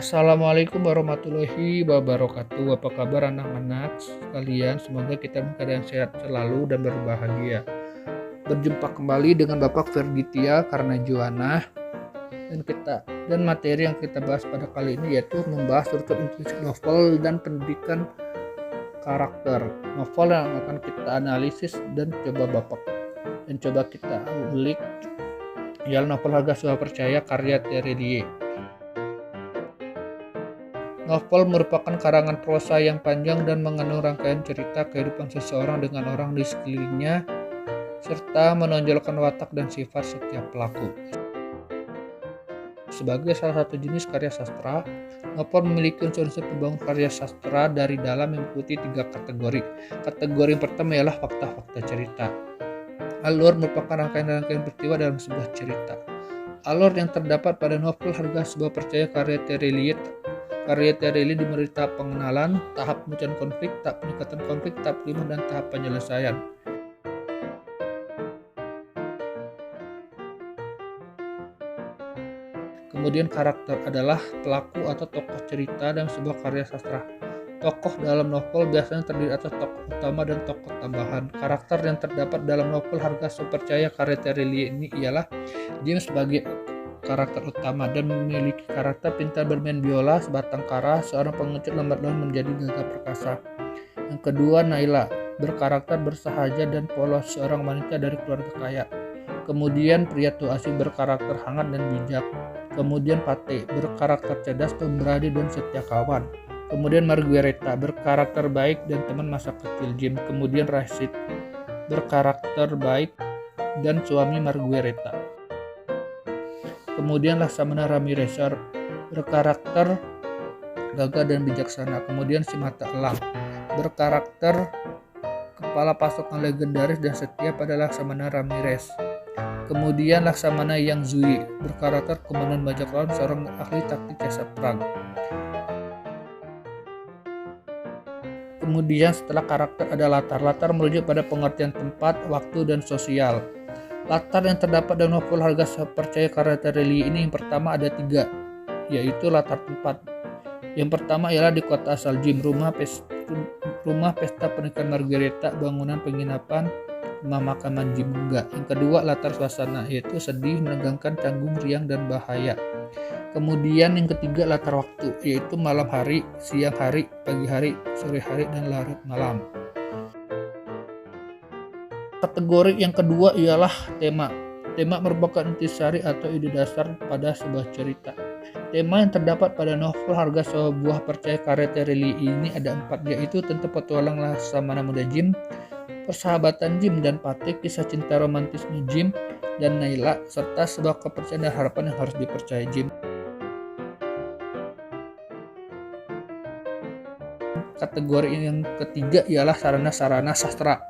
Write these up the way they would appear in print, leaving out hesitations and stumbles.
Assalamualaikum warahmatullahi wabarakatuh. Apa kabar anak-anak sekalian? Semoga kita keadaan sehat selalu dan berbahagia. Berjumpa kembali dengan Bapak Ferditia Karnajuwana dan materi yang kita bahas pada kali ini yaitu membahas struktur intrinsik novel dan pendidikan karakter. Novel yang akan kita analisis dan coba kita ulik ialah novel Harga Sebuah Percaya karya Terelie. Novel merupakan karangan prosa yang panjang dan mengandung rangkaian cerita kehidupan seseorang dengan orang di sekelilingnya, serta menonjolkan watak dan sifat setiap pelaku. Sebagai salah satu jenis karya sastra, novel memiliki unsur-unsur pembangun karya sastra dari dalam yang meliputi 3 kategori. Kategori yang pertama ialah fakta-fakta cerita. Alur merupakan rangkaian-rangkaian peristiwa dalam sebuah cerita. Alur yang terdapat pada novel Harga Sebuah Percaya karya Terelie dimulai tahap pengenalan, tahap pemecahan konflik, tahap peningkatan konflik, tahap kelima, dan tahap penyelesaian. Kemudian karakter adalah pelaku atau tokoh cerita dalam sebuah karya sastra. Tokoh dalam novel biasanya terdiri atas tokoh utama dan tokoh tambahan. Karakter yang terdapat dalam novel Harga Sebuah Percaya karya Terelie ini ialah James sebagai karakter utama dan memiliki karakter pintar bermain biola, sebatang kara, seorang pengecut lambat laun menjadi gagah perkasa. Yang kedua, Naila berkarakter bersahaja dan polos, seorang wanita dari keluarga kaya. Kemudian pria tua asing berkarakter hangat dan bijak. Kemudian Pate berkarakter cerdas, pemberani dan setia kawan. Kemudian Marguerita berkarakter baik dan teman masa kecil Jim. Kemudian Rashid berkarakter baik dan suami Marguerita. Kemudian Laksamana Ramirez berkarakter gagah dan bijaksana. Kemudian si Mata Elang berkarakter kepala pasukan legendaris dan setia pada Laksamana Ramirez. Kemudian Laksamana Yang Zui berkarakter komandan bajak laut, seorang ahli taktik jasa perang. Kemudian setelah karakter ada latar merujuk pada pengertian tempat, waktu, dan sosial. Latar yang terdapat dalam novel Harga Sebuah Percaya karya Terelie ini yang pertama ada 3, yaitu latar tempat. Yang pertama ialah di kota asal Jim, rumah pesta pernikahan Marguerita, bangunan penginapan, pemakaman Jim juga. Yang kedua latar suasana, yaitu sedih, menegangkan, canggung, riang, dan bahaya. Kemudian yang ketiga latar waktu, yaitu malam hari, siang hari, pagi hari, sore hari, dan larut malam. Kategori yang kedua ialah tema. Tema merupakan intisari atau ide dasar pada sebuah cerita. Tema yang terdapat pada novel Harga Sebuah Percaya karya Terelie ini ada 4, yaitu tentang petualang Laksamana muda Jim, persahabatan Jim dan Pate, kisah cinta romantisme Jim dan Naila, serta sebuah kepercayaan dan harapan yang harus dipercaya Jim. Kategori yang ketiga ialah sarana-sarana sastra.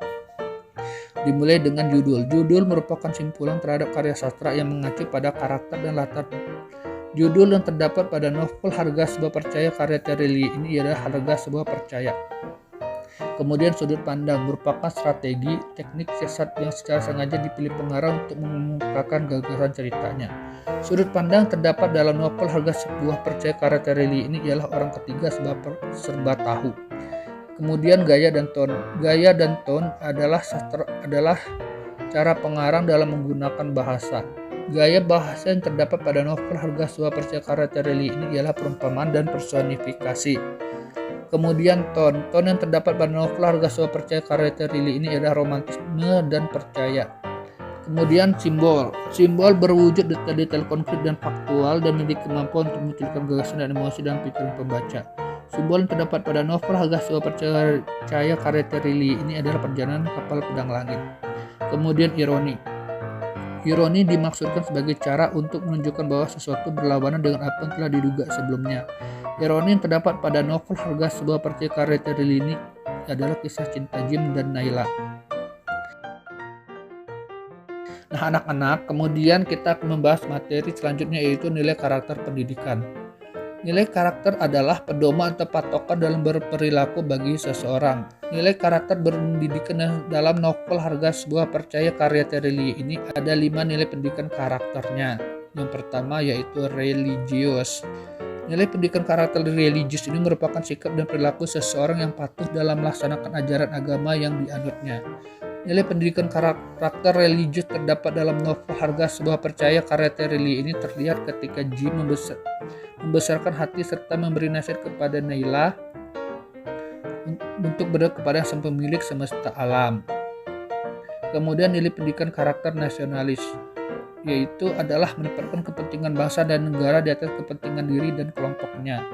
Dimulai dengan judul. Judul merupakan simpulan terhadap karya sastra yang mengacu pada karakter dan latar. Judul yang terdapat pada novel Harga Sebuah Percaya karya Terelie ini ialah Harga Sebuah Percaya. Kemudian sudut pandang merupakan strategi, teknik siasat yang secara sengaja dipilih pengarang untuk mengungkapkan gagasan ceritanya. Sudut pandang terdapat dalam novel Harga Sebuah Percaya karya Terelie ini ialah orang ketiga serba tahu. Kemudian gaya dan ton. Gaya dan ton adalah cara pengarang dalam menggunakan bahasa. Gaya bahasa yang terdapat pada novel Harga Sebuah Percaya karya Terelie ini ialah perumpamaan dan personifikasi. Kemudian ton yang terdapat pada novel Harga Sebuah Percaya karya Terelie ini adalah romantisme dan percaya. Kemudian simbol berwujud detail-detail konkret dan faktual dan memiliki kemampuan untuk memunculkan gagasan dan emosi dalam pikiran pembaca. Simbol yang terdapat pada novel Harga Sebuah Percaya karya Terelie ini adalah perjalanan kapal pedang langit. Kemudian ironi dimaksudkan sebagai cara untuk menunjukkan bahwa sesuatu berlawanan dengan apa yang telah diduga sebelumnya. Ironi yang terdapat pada novel Harga Sebuah Percaya karya Terelie ini adalah kisah cinta Jim dan Naila. Nah anak-anak, kemudian kita akan membahas materi selanjutnya yaitu nilai karakter pendidikan. Nilai karakter adalah pedoman atau patokan dalam berperilaku bagi seseorang. Nilai karakter pendidikan dalam novel Harga Sebuah Percaya karya Terelie ini ada 5 nilai pendidikan karakternya. Yang pertama yaitu religius. Nilai pendidikan karakter religius ini merupakan sikap dan perilaku seseorang yang patuh dalam melaksanakan ajaran agama yang dianutnya. Nilai pendidikan karakter religius terdapat dalam novel Harga Sebuah Percaya karya Terry Lee ini terlihat ketika Jim membesarkan hati serta memberi nasihat kepada Nayla untuk berdoa kepada sang pemilik semesta alam. Kemudian nilai pendidikan karakter nasionalis, yaitu adalah menempatkan kepentingan bangsa dan negara di atas kepentingan diri dan kelompoknya.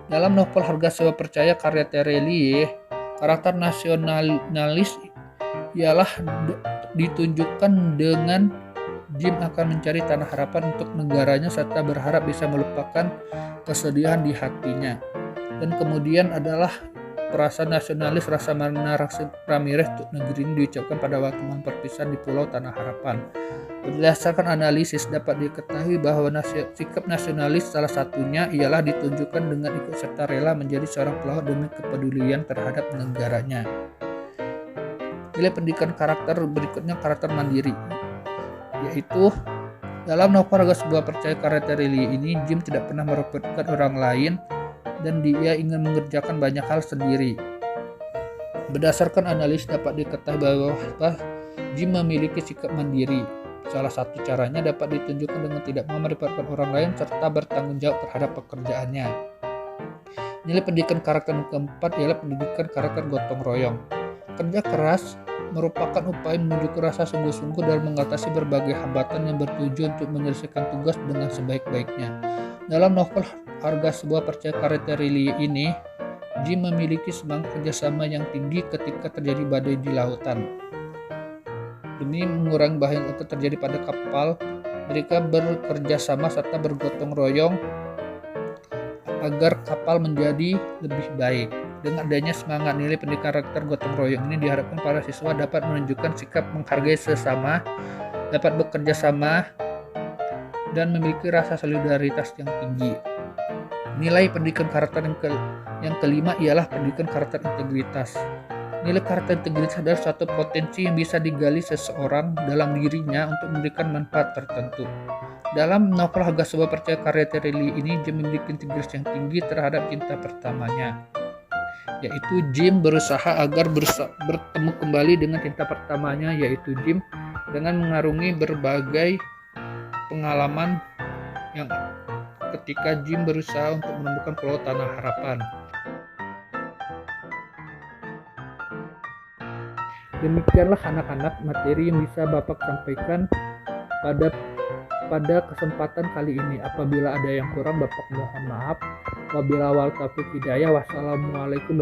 Dalam novel Harga Sebuah Percaya karya Terry Lee, karakter nasionalis ialah ditunjukkan dengan Jim akan mencari tanah harapan untuk negaranya serta berharap bisa melupakan kesedihan di hatinya. Dan kemudian adalah perasaan nasionalis rasa mana Ramirez untuk negeri ini diucapkan pada waktu momen perpisahan di Pulau Tanah Harapan. Berdasarkan analisis dapat diketahui bahwa sikap nasionalis salah satunya ialah ditunjukkan dengan ikut serta rela menjadi seorang pelawak demi kepedulian terhadap negaranya. Nilai pendidikan karakter berikutnya karakter mandiri, yaitu dalam novel Harga Sebuah Percaya karya Terry Lee ini Jim tidak pernah merepotkan orang lain dan dia ingin mengerjakan banyak hal sendiri. Berdasarkan analis dapat diketahui bahwa Jim memiliki sikap mandiri. Salah satu caranya dapat ditunjukkan dengan tidak mau merepotkan orang lain serta bertanggung jawab terhadap pekerjaannya. Nilai pendidikan karakter yang keempat ialah pendidikan karakter gotong royong. Kerja keras merupakan upaya menunjukkan rasa sungguh-sungguh dalam mengatasi berbagai hambatan yang bertujuan untuk menyelesaikan tugas dengan sebaik-baiknya. Dalam novel Harga Sebuah Percaya karya Terry Lee ini, Jim memiliki semangat kerjasama yang tinggi ketika terjadi badai di lautan. Demi mengurangi bahaya yang akan terjadi pada kapal, mereka bekerja sama serta bergotong royong agar kapal menjadi lebih baik. Dengan adanya semangat nilai pendidikan karakter gotong royong ini diharapkan para siswa dapat menunjukkan sikap menghargai sesama, dapat bekerja sama, dan memiliki rasa solidaritas yang tinggi. Nilai pendidikan karakter yang kelima ialah pendidikan karakter integritas. Nilai karakter integritas adalah suatu potensi yang bisa digali seseorang dalam dirinya untuk memberikan manfaat tertentu. Dalam novel Harga Sebuah Percaya karya Terry Lee ini, Jim memiliki integritas yang tinggi terhadap cinta pertamanya, yaitu Jim berusaha agar bertemu kembali dengan cinta pertamanya, yaitu Jim, dengan mengarungi berbagai pengalaman yang ketika Jim berusaha untuk menemukan Pulau Tanah Harapan. Demikianlah anak-anak materi yang bisa Bapak sampaikan pada kesempatan kali ini. Apabila ada yang kurang, Bapak mohon maaf. Wabillahi taufiq hidayah. Wassalamualaikum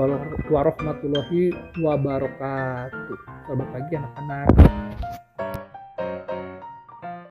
warahmatullahi wabarakatuh. Selamat pagi anak-anak.